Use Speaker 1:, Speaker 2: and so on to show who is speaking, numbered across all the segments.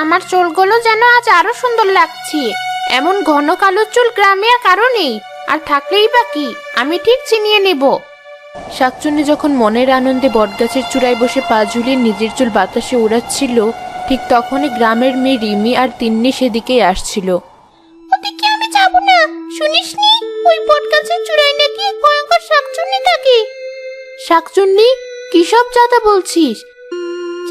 Speaker 1: আমার চুলগুলো যেন আজ আরো সুন্দর লাগছে। এমন ঘন কালো চুল গ্রামে আর কারো নেই, আর থাকলেই বা কি, আমি ঠিক চিনিয়ে নেব। শাকচুন্নি যখন মনের আনন্দে বটগাছের চূড়ায় বসে পা ঝুলিয়ে নিজের চুল বাতাসে উড়াচ্ছিল, ঠিক তখনই গ্রামের মেয়ে রিমি আর তিন্নি সেদিকেই আসছিল। ওদিকে আমি যাব না, শুনিসনি? ওই বটগাছের চূড়ায় নাকি এক ভয়ঙ্কর শাকচুন্নি থাকে। শাকচুন্নি? কি সব যাতা বলছিস?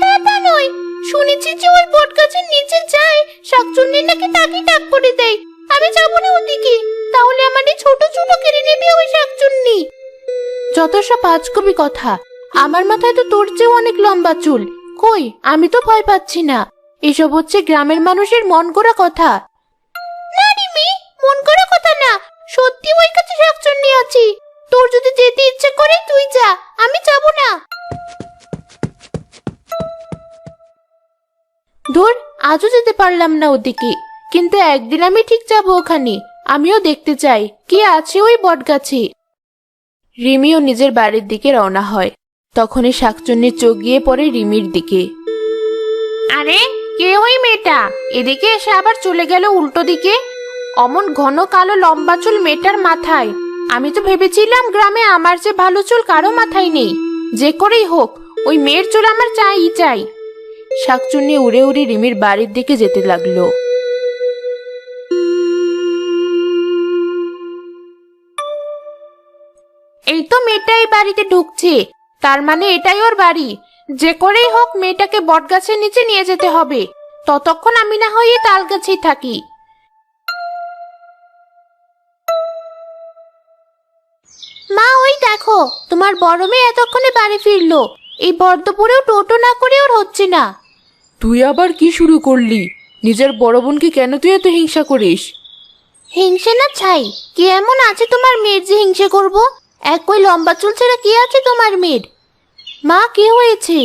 Speaker 1: যাতা নয়, শুনেছি যে ওই বটগাছের নিচে যায় শাকচুন্নি নাকি তাকে ডাক করে দেয়। আমি যাব না ওদিকে, তাহলে আমার এই ছোট ছোট কেড়ে নেবে ওই শাকচুন্নি। যত সব আজগুবি কথা, আমার মাথায় তো তোর চেয়েও অনেক লম্বা চুল। কই, আমি তো ভয় পাচ্ছি না। এসব হচ্ছে গ্রামের মানুষের মন গড়া কথা। না রিমি, মন গড়া কথা না, সত্যি ওই কাছে শাকচুন্নি আছে। তোর যদি যেতে ইচ্ছে করে তুই যা, আমি যাব না। ধুর, আজও যেতে পারলাম না ওদিকে, কিন্তু একদিন আমি ঠিক যাব ওখানে। আমিও দেখতে চাই কি আছে ওই বটগাছে। রিমিও নিজের বাড়ির দিকে রওনা হয়। তখনই শাকচুন্নির চোখ গিয়ে পড়ে রিমির দিকে। আরে, কে ওই মেয়েটা? এদিকে এসে আবার চলে গেল উল্টো দিকে। অমন ঘন কালো লম্বা চুল মেয়েটার মাথায়। আমি তো ভেবেছিলাম গ্রামে আমার যে ভালো চুল কারো মাথায় নেই। যে করেই হোক, ওই মেয়ের চুল আমার চাই চাই। শাকচুন্নি উড়ে উড়ে রিমির বাড়ির দিকে যেতে লাগলো। এই তো মেয়েটা এই বাড়িতে ঢুকছে, তার মানে এটাই ওর বাড়ি। যে করেই হোক মেয়েটাকে বটগাছের নিচে নিয়ে যেতে হবে। ততক্ষণ আমি না হয় এই তাল গাছেই থাকি। মা, ওই দেখো, তোমার বড় মেয়ে এতক্ষণে বাড়ি ফিরলো। এই বর্ধপুরেও টোটো না করে ওর হচ্ছে না।
Speaker 2: তুই আবার কি শুরু করলি? নিজের বড় বোনকে কেন তুই এত হিংসা করিস?
Speaker 1: হিংসে না ছাই, কি এমন আছে তোমার মেয়ের যে হিংসে করব? এক ওই লম্বা চুল ছেড়ে কি আছে তোমার মেয়ের? মা, কি হয়েছে?